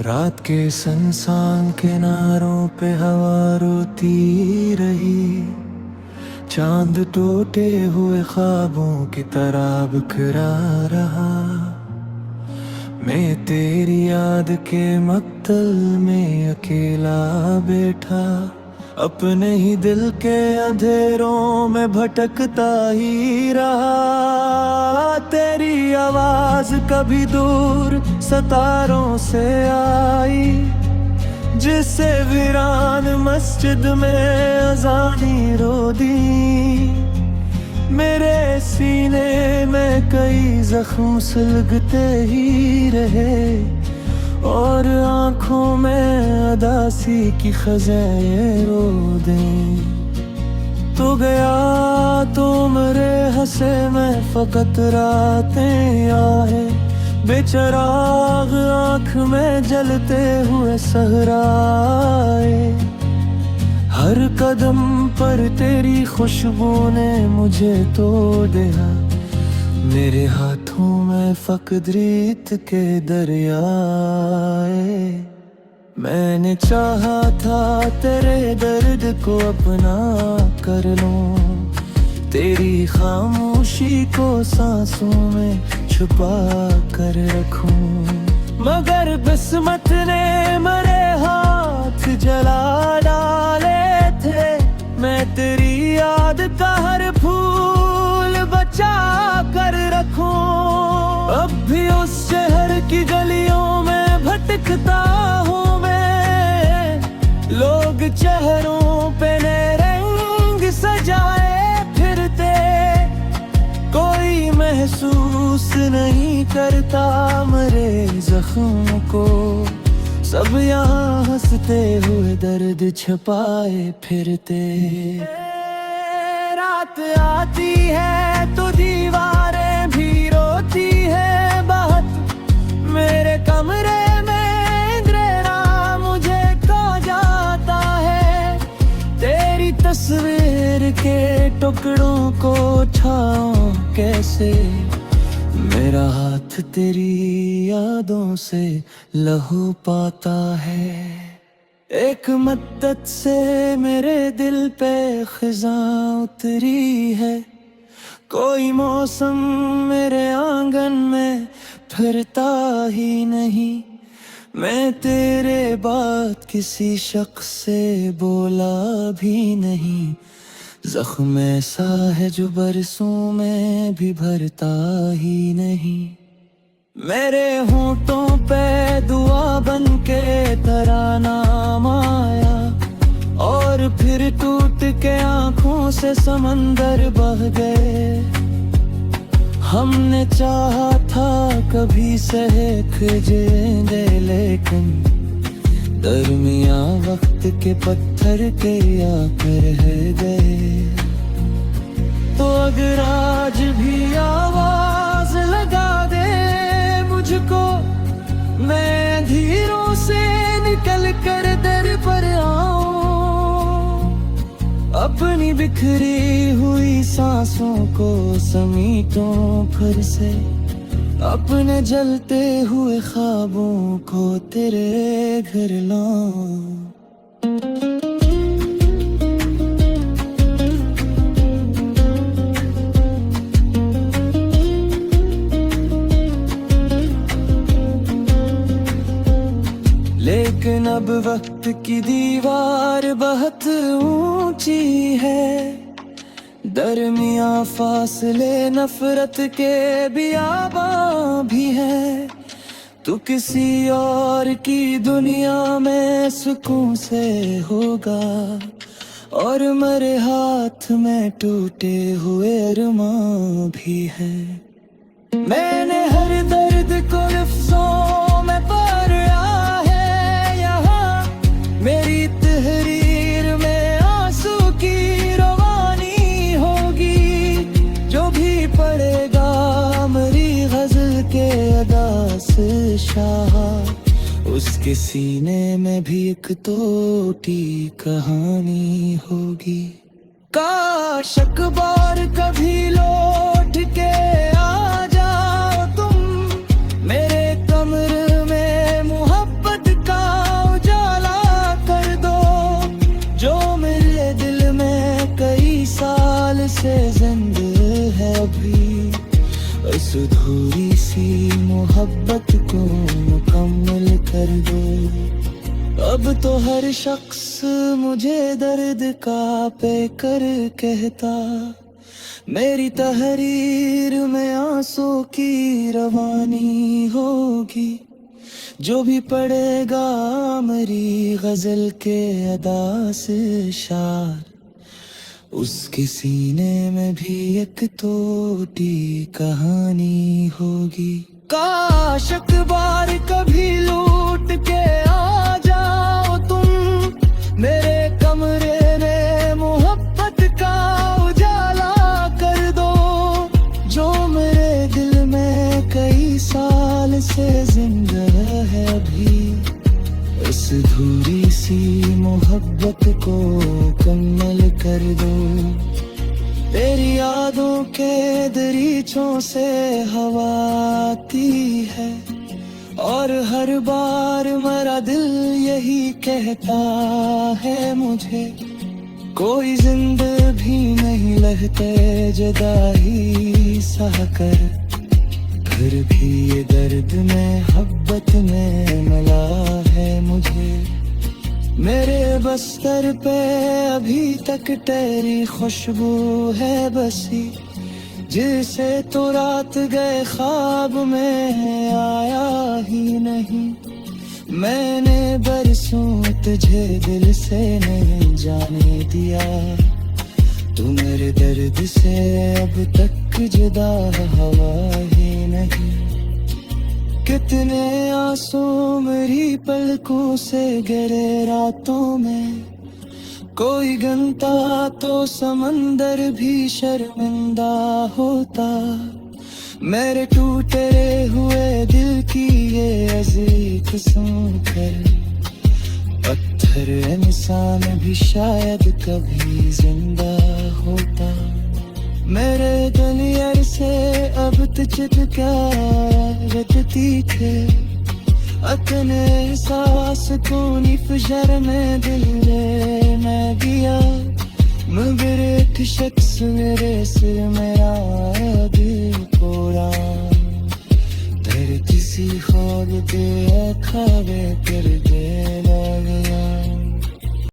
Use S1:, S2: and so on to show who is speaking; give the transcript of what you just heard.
S1: रात के सुनसान किनारों पे हवा रोती रही। चांद टूटे हुए ख्वाबों की तरह बिखरा रहा। मैं तेरी याद के मक्तल में अकेला बैठा, अपने ही दिल के अंधेरों में भटकता ही रहा। तेरी आवाज कभी दूर सितारों से आई, जिससे वीरान मस्जिद में अज़ानी रो दी। मेरे सीने में कई जख्म सुलगते ही रहे, और आंखों में अदासी की खज़ाएं रो दें। तो गया तो मेरे हंसे में फ़कत रातें आए, बेचराग आँख में जलते हुए सहराए। हर कदम पर तेरी खुशबू ने मुझे तोड़ दिया। मेरे हाथों में फ़क़द रेत के दरियाए। मैंने चाहा था तेरे दर्द को अपना कर लूं, तेरी खामोशी को सांसों में छुपा कर रखूं। मगर किस्मत ने मेरे हाथ जला डाले थे। मैं तेरी याद का हर फूल बचा कर रखूं। अब भी उस शहर की गलियों में भटकता हूँ मैं, लोग चेहरों पे नए रंग सजाए फिरते। कोई महसूस नहीं करता मेरे जख्म को, सब यहाँ हंसते हुए दर्द छुपाए फिरते। रात आती है तो दीवारें भी रोती है बहुत। मेरे कमरे में अंधेरा मुझे खा जाता है। तेरी तस्वीर के टुकड़ों को छाऊं कैसे, मेरा हाथ तेरी यादों से लहू पाता है। एक मद्दत से मेरे दिल पे खिज़ां उतरी है। कोई मौसम मेरे आंगन में फिरता ही नहीं। मैं तेरे बाद किसी शख्स से बोला भी नहीं। जख्म ऐसा है जो बरसों में भी भरता ही नहीं। मेरे होंठों पे दुआ बन के तरानाम आया, और फिर टूट के आंखों से समंदर बह गए। हमने चाहा था कभी सहक जेंगे, लेकिन दरमिया वक्त के पत्थर के आकर रह गए। तो अगर आज भी आवाज लगा दे मुझको, मैं धीरों से निकल कर दर पर आऊं। अपनी बिखरी हुई सांसों को समीटूं फिर से, अपने जलते हुए ख्वाबों को तेरे घर लाऊं। लेकिन अब वक्त की दीवार बहुत ऊंची है। दरमिया फासले नफरत के बियाबां भी है। तू किसी और की दुनिया में सुकून से होगा, और मेरे हाथ में टूटे हुए अरमां भी है। मैंने हर दर्द को लफ्ज़ों में पढ़ा है यहाँ। मेरी तहरीर में आंसू की रवानी होगी। जो भी पढ़ेगा मेरी गजल के अदा से शाह, उसके सीने में भी एक टूटी कहानी होगी। काश अखबार कभी लौट के आ जाओ तुम, मेरे कमरे में मोहब्बत अधूरी सी मोहब्बत को मुकम्मल कर दो। अब तो हर शख्स मुझे दर्द का पे कर कहता, मेरी तहरीर में आंसू की रवानी होगी। जो भी पढ़ेगा मेरी गजल के अदा से शार, उसके सीने में भी एक टूटी कहानी होगी। काश एक बार कभी लूट के आ जाओ तुम मेरे कमरे में, मोहब्बत का उजाला कर दो। जो मेरे दिल में कई साल से जिंदा है अभी, इस अधूरी सी मोहब्बत को मुकम्मल कर दो। तेरी यादों के दरीचों से हवा आती है, और हर बार मेरा दिल यही कहता है मुझे, कोई जिंदा भी नहीं लगते जुदाई सह कर। फिर भी ये दर्द में मोहब्बत में मिला है मुझे। मेरे बस्तर पे अभी तक तेरी खुशबू है बसी, जिसे तो रात गए ख्वाब में आया ही नहीं। मैंने बरसों तुझे दिल से नहीं जाने दिया, तू मेरे दर्द से अब तक जुदा हवा ही नहीं। कितने आंसू मेरी पलकों से गिरे रातों में, कोई गंता तो समंदर भी शर्मिंदा होता। मेरे टूटे हुए दिल की ये अजीब सुनकर, पत्थर इंसान भी शायद कभी जिंदा होता। मेरे दुनिया से अब तुझ क्या रटती थे, अपने सांस को निफजर में दिल में दिया। मगर एक शख्स मेरे सिर में आया दिल कोड़ा, धरती सी खोल दे खावे कर